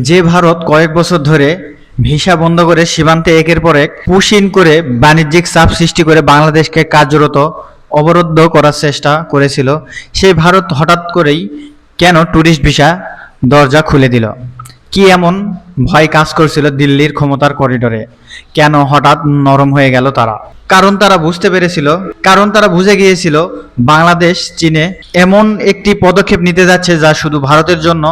যে ভারত কয়েক বছর ধরে ভিসা বন্ধ করে সীমান্তে একের পর এক পুশ ইন করে বাণিজ্যিক চাপ সৃষ্টি করে বাংলাদেশকে কার্যরত অবরুদ্ধ করার চেষ্টা করেছিল, সেই ভারত হঠাৎ করেই কেন ট্যুরিস্ট ভিসা দরজা খুলে দিল? কি এমন ভয় কাজ করছিল দিল্লির ক্ষমতার করিডোরে? কেন হঠাৎ নরম হয়ে গেল তারা? কারণ তারা বুঝে গিয়েছিল বাংলাদেশ চীনে এমন একটি পদক্ষেপ নিতে যাচ্ছে যা শুধু ভারতের জন্য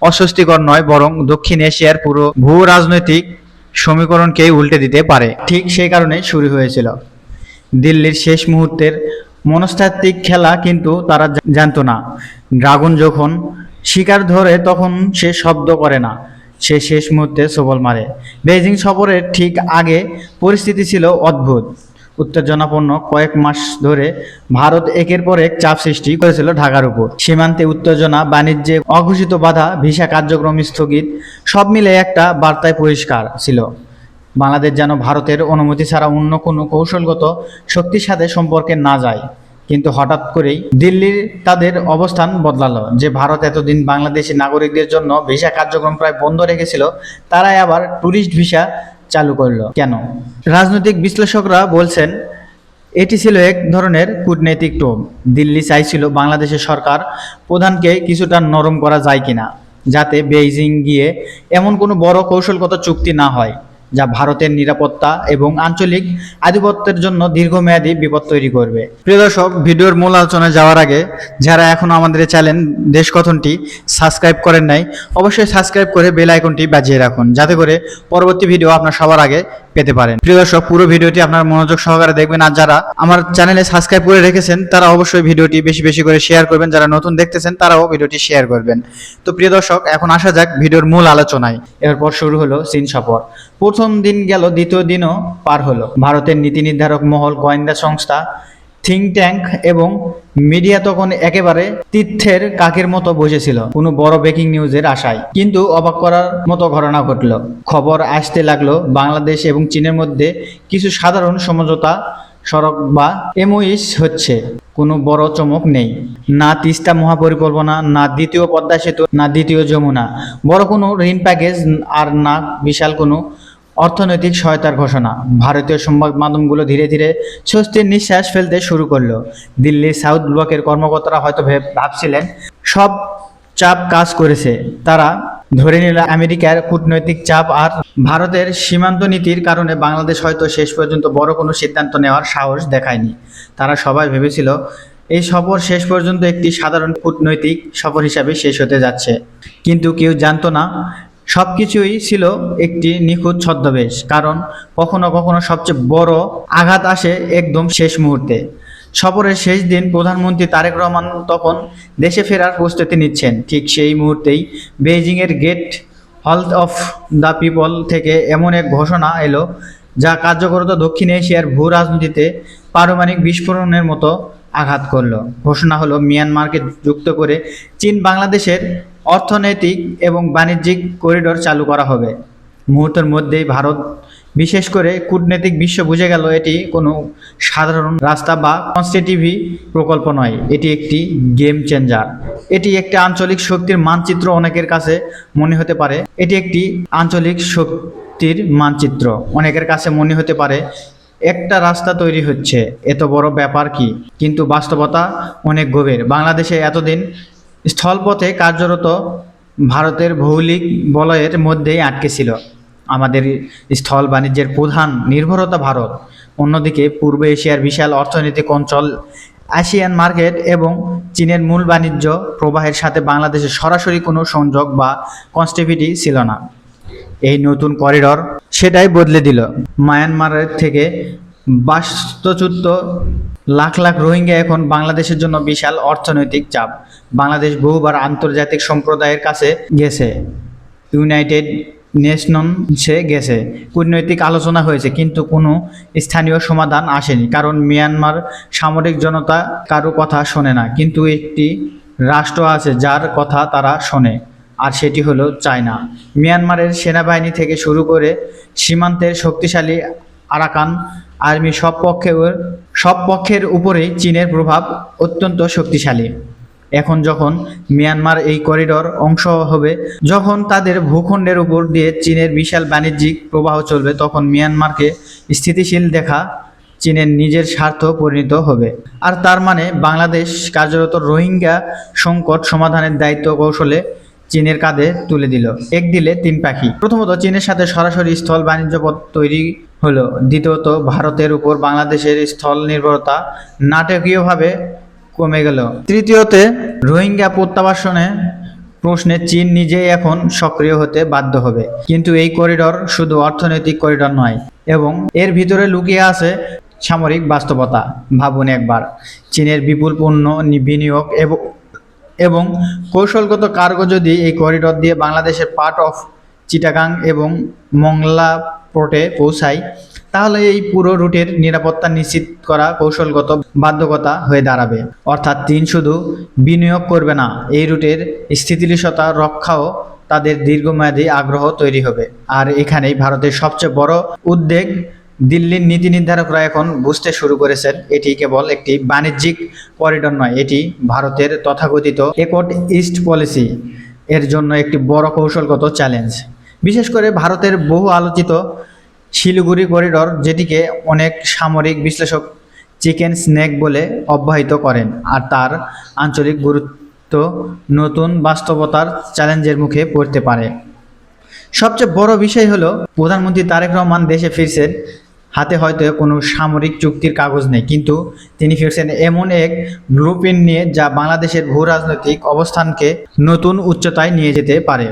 অস্বস্তিকর নয়, বরং দক্ষিণ এশিয়ার পুরো ভূ রাজনৈতিক সমীকরণকেই উল্টে দিতে পারে। ঠিক সেই কারণে শুরু হয়েছিল দিল্লির শেষ মুহূর্তের মনস্তাত্ত্বিক খেলা। কিন্তু তারা জানতো না, ড্রাগন যখন শিকার ধরে তখন সে শব্দ করে না, সে শেষ মুহূর্তে সবল মারে। বেইজিং সফরের ঠিক আগে পরিস্থিতি ছিল অদ্ভুত, উত্তেজনাপূর্ণ। কয়েক মাস ধরে ভারত একের পর এক চাপ সৃষ্টি করেছিল ঢাকার উপর। সীমান্তে উত্তেজনা, বাণিজ্যে অঘোষিত বাধা, ভিসা কার্যক্রম স্থগিত, সব মিলে একটা বার্তায় পরিষ্কার ছিল, বাংলাদেশ যেন ভারতের অনুমতি ছাড়া অন্য কোনো কৌশলগত শক্তির সাথে সম্পর্কে না যায়। কিন্তু হঠাৎ করেই দিল্লির তাদের অবস্থান বদলালো। যে ভারত এতদিন বাংলাদেশি নাগরিকদের জন্য ভিসা কার্যক্রম প্রায় বন্ধ রেখেছিল, তারাই আবার ট্যুরিস্ট ভিসা চালু করলো কেন? রাজনৈতিক বিশ্লেষকরা বলছেন এটি ছিল এক ধরনের কূটনৈতিক টোপ। দিল্লি চাইছিল বাংলাদেশের সরকার প্রধানকে কিছুটা নরম করা যায় কিনা, যাতে বেইজিং গিয়ে এমন কোনো বড় কৌশলগত চুক্তি না হয় যা ভারতের নিরাপত্তা এবং আঞ্চলিক আধিপত্যের জন্য দীর্ঘমেয়াদী বিপদ তৈরি করবে। প্রিয় দর্শক, ভিডিওর মূল আলোচনায় যাওয়ার আগে যারা এখনও আমাদের চ্যানেল দেশকথনটি সাবস্ক্রাইব করেন নাই, অবশ্যই সাবস্ক্রাইব করে বেল আইকনটি বাজিয়ে রাখুন, যাতে করে পরবর্তী ভিডিও আপনার সবার আগে পেতে পারেন। প্রিয় দর্শক, পুরো ভিডিওটি আপনার মনোযোগ সহকারে দেখবেন। আর যারা আমার চ্যানেলে সাবস্ক্রাইব করে রেখেছেন তারা অবশ্যই ভিডিওটি বেশি বেশি করে শেয়ার করবেন। যারা নতুন দেখতেছেন তারাও ভিডিওটি শেয়ার করবেন। তো প্রিয় দর্শক, এখন আসা যাক ভিডিওর মূল আলোচনায়। এরপর শুরু হলো চীন সফর। প্রথম দিন গেল, দ্বিতীয় দিনও পার হলো। ভারতের নীতি নির্ধারক মহল, গোয়েন্দা সংস্থা, থিঙ্ক ট্যাঙ্ক এবং মিডিয়া তখন একেবারে তীর্থের কাকের মতো বসেছিল কোনো বড় ব্রেকিং নিউজের আশায়। কিন্তু অবাক করার মতো ঘটনা ঘটল। খবর আসতে লাগলো বাংলাদেশ এবং চীনের মধ্যে কিছু সাধারণ সমঝোতা, সড়ক বা এমওইস হচ্ছে। কোনো বড় চমক নেই, না তিস্তা মহাপরিকল্পনা, না দ্বিতীয় পদ্মা সেতু, না দ্বিতীয় যমুনা, বড় কোনো ঋণ প্যাকেজ, আর না বিশাল কোনো অর্থনৈতিক সহায়তার ঘোষণা। ভারতীয় সংবাদ মাধ্যমগুলো ধীরে ধীরে স্বস্তির নিঃশ্বাস ফেলতে শুরু করলো। দিল্লির সাউথ ব্লকের কর্মকর্তারা হয়তো ভাবছিলেন সব চাপ কাজ করেছে। তারা ধরে নিল আমেরিকার কূটনৈতিক চাপ আর ভারতের সীমান্ত নীতির কারণে বাংলাদেশ হয়তো শেষ পর্যন্ত বড় কোনো সিদ্ধান্ত নেওয়ার সাহস দেখায়নি। তারা সবাই ভেবেছিল এই সফর শেষ পর্যন্ত একটি সাধারণ কূটনৈতিক সফর হিসাবে শেষ হতে যাচ্ছে। কিন্তু কেউ জানতো না সবকিছুই ছিল একটি নিখুঁত ছদ্মবেশ। কারণ কখনো কখনো সবচেয়ে বড় আঘাত আসে একদম শেষ মুহূর্তে। সফরের শেষ দিন প্রধানমন্ত্রী তারেক রহমান তখন দেশে ফেরার প্রস্তুতি নিচ্ছেন। ঠিক সেই মুহূর্তেই বেইজিংয়ের gate hall of the people থেকে এমন এক ঘোষণা এলো যা কার্যকরত দক্ষিণ এশিয়ার ভূ রাজনীতিতে পারমাণবিক বিস্ফোরণের মতো আঘাত করলো। ঘোষণা হলো মিয়ানমারকে যুক্ত করে চীন বাংলাদেশের অর্থনৈতিক এবং বাণিজ্যিক করিডোর চালু করা হবে। মুহূর্তের মধ্যেই ভারত, বিশেষ করে কূটনৈতিক বিশ্ব বুঝে গেল এটি কোনো সাধারণ রাস্তা বা কনস্ট্রাকটিভ প্রকল্প নয়, এটি একটি গেম চেঞ্জার। এটি একটি আঞ্চলিক শক্তির মানচিত্র। অনেকের কাছে মনে হতে পারে এটি একটি আঞ্চলিক শক্তির মানচিত্র। অনেকের কাছে মনে হতে পারে একটা রাস্তা তৈরি হচ্ছে, এত বড় ব্যাপার কি? কিন্তু বাস্তবতা অনেক গভীর। বাংলাদেশে এতদিন স্থলপথে কার্যরত ভারতের ভৌগোলিক বলয়ের মধ্যেই আটকে ছিল। আমাদের স্থল বাণিজ্যের প্রধান নির্ভরতা ভারত। অন্যদিকে পূর্ব এশিয়ার বিশাল অর্থনৈতিক অঞ্চল, এশিয়ান মার্কেট এবং চীনের মূল বাণিজ্য প্রবাহের সাথে বাংলাদেশের সরাসরি কোনো সংযোগ বা কানেক্টিভিটি ছিল না। এই নতুন করিডর সেটাই বদলে দিল। মায়ানমারের থেকে বাস্তুচ্যুত লাখ লাখ রোহিঙ্গা এখন বাংলাদেশের জন্য বিশাল অর্থনৈতিক চাপ। বাংলাদেশ বহুবার আন্তর্জাতিক সম্প্রদায়ের কাছে গেছে, ইউনাইটেড নেশনসে গেছে, কূটনৈতিক আলোচনা হয়েছে, কিন্তু কোনো স্থানীয় সমাধান আসেনি। কারণ মিয়ানমার সামরিক জনতা কারো কথা শোনে না। কিন্তু একটি রাষ্ট্র আছে যার কথা তারা শোনে, আর সেটি হলো চায়না। মিয়ানমারের সেনাবাহিনী থেকে শুরু করে সীমান্তের শক্তিশালী আরাকান আর্মি, সব পক্ষের উপরেই চীনের প্রভাব অত্যন্ত শক্তিশালী। এখন যখন মিয়ানমার এই করিডোর অংশ হবে, যখন তাদের ভূখণ্ডের উপর দিয়ে চীনের বিশাল বাণিজ্যিক প্রবাহ চলবে, তখন মিয়ানমারকে স্থিতিশীল দেখা চীনের নিজের স্বার্থ পরিণত হবে। আর তার মানে বাংলাদেশ কার্যরত রোহিঙ্গা সংকট সমাধানের দায়িত্ব কৌশলে চীনের কাঁধে তুলে দিল। এক দিলে তিন পাখি। প্রথমত, চীনের সাথে সরাসরি স্থল বাণিজ্য পথ তৈরি হলো। দ্বিতীয়ত, ভারতের উপর বাংলাদেশের স্থল নির্ভরতা নাটকীয়ভাবে কমে গেল। তৃতীয়তে, রোহিঙ্গা প্রত্যাবাসনে প্রশ্নে চীন নিজেই এখন সক্রিয় হতে বাধ্য হবে। কিন্তু এই করিডোর শুধু অর্থনৈতিক করিডোর নয়, এবং এর ভিতরে লুকিয়ে আছে সামরিক বাস্তবতা। ভাবুন একবার, চীনের বিপুল পণ্য বিনিয়োগ এবং কৌশলগত কার্গো যদি এই করিডোর দিয়ে বাংলাদেশের পার্ট অফ চিটাগাং এবং মংলা পোর্টে পৌঁছায়, তাহলে এই পুরো রুটের নিরাপত্তা নিশ্চিত করা কৌশলগত বাধ্যকতা হয়ে দাঁড়াবে। অর্থাৎ চীন শুধু বিনিয়োগ করবে না, এই রুটের স্থিতিশীলতা রক্ষাও তাদের দীর্ঘমেয়াদী আগ্রহ তৈরি হবে। আর এখানেই ভারতের সবচেয়ে বড় উদ্বেগ। দিল্লির নীতি নির্ধারকরা এখন বুঝতে শুরু করেছেন এটি কেবল একটি বাণিজ্যিক করিডোর নয়, এটি ভারতের তথাকথিত একট ইস্ট পলিসি এর জন্য একটি বড় কৌশলগত চ্যালেঞ্জ। বিশেষ করে ভারতের বহু আলোচিত শিলিগুড়ি করিডোর, যেটিকে অনেক সামরিক বিশ্লেষক চিকেন স্নেক বলে অব্যাহত করেন, আর তার আঞ্চলিক গুরুত্ব নতুন বাস্তবতার চ্যালেঞ্জের মুখে পড়তে পারে। সবচেয়ে বড় বিষয় হলো, প্রধানমন্ত্রী তারেক রহমান দেশে ফিরছেন, হাতে হয়তো কোনো সামরিক চুক্তির কাগজ নেই, কিন্তু তিনি ফিরছেন এমন এক ব্লুপ্রিন্ট নিয়ে যা বাংলাদেশের ভূ রাজনৈতিক অবস্থানকে নতুন উচ্চতায় নিয়ে যেতে পারে।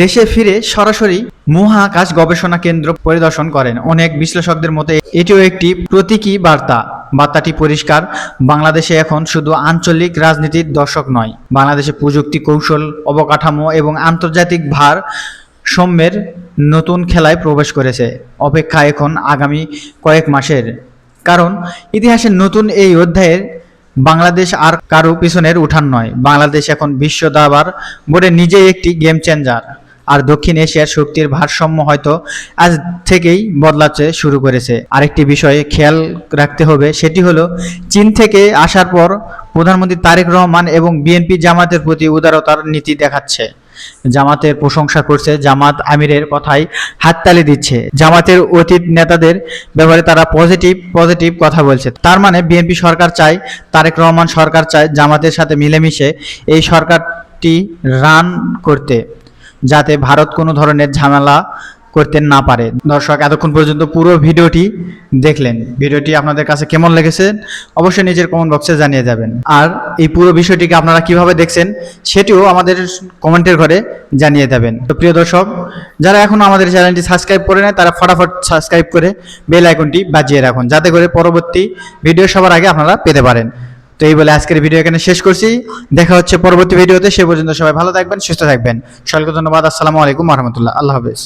দেশে ফিরে সরাসরি মহাকাশ গবেষণা কেন্দ্র পরিদর্শন করেন অনেক বিশ্লেষকদের মতে এটিও একটি প্রতীকী বার্তা। বার্তাটি পরিষ্কার, বাংলাদেশে এখন শুধু আঞ্চলিক রাজনীতির দর্শক নয়, বাংলাদেশে প্রযুক্তি, কৌশল, অবকাঠামো এবং আন্তর্জাতিক ভার সাম্যের নতুন খেলায় প্রবেশ করেছে। অপেক্ষা এখন আগামী কয়েক মাসের, কারণ ইতিহাসের নতুন এই অধ্যায়ের বাংলাদেশ আর কারো পিছনের উঠান নয়। বাংলাদেশ এখন বিশ্ব দরবার বোর্ডে নিজেই একটি গেম চেঞ্জার, আর দক্ষিণ এশিয়ার শক্তির ভারসাম্য হয়তো আজ থেকেই বদলাতে শুরু করেছে। আরেকটি বিষয়ে খেয়াল রাখতে হবে, সেটি হলো চীন থেকে আসার পর প্রধানমন্ত্রী তারেক রহমান এবং বিএনপি জামাতের প্রতি উদারতার নীতি দেখাচ্ছে। জামাতের প্রশংসা করছে, জামাত আমিরের কথায় হাততালি দিচ্ছে, জামাতের অতীত নেতাদের ব্যাপারে তারা পজিটিভ কথা বলছে। তার মানে বিএনপি সরকার চায়, তারেক রহমান সরকার চায় জামাতের সাথে মিলেমিশে এই সরকারটি রান করতে, যাতে ভারত কোনো ধরনের ঝামেলা করতে না পারে। দর্শক, এতক্ষণ পর্যন্ত পুরো ভিডিওটি দেখলেন। ভিডিওটি আপনাদের কাছে কেমন লেগেছে অবশ্যই নিজের কমেন্ট বক্সে জানিয়ে যাবেন। আর এই পুরো বিষয়টিকে আপনারা কিভাবে দেখছেন সেটিও আমাদের কমেন্টের ঘরে জানিয়ে দেবেন। তো প্রিয় দর্শক, যারা এখনো আমাদের চ্যানেলটি সাবস্ক্রাইব করে নেয়, তারা ফটাফট সাবস্ক্রাইব করে বেল আইকনটি বাজিয়ে রাখুন, যাতে করে পরবর্তী ভিডিও সবার আগে আপনারা পেতে পারেন। তো এই বলে আজকের ভিডিও এখানে শেষ করছি। দেখা হচ্ছে পরবর্তী ভিডিওতে। সে পর্যন্ত সবাই ভালো থাকবেন, সুস্থ থাকবেন। সকলকে ধন্যবাদ। আসসালামু আলাইকুম ওয়া রাহমাতুল্লাহ। আল্লাহ হাফেজ।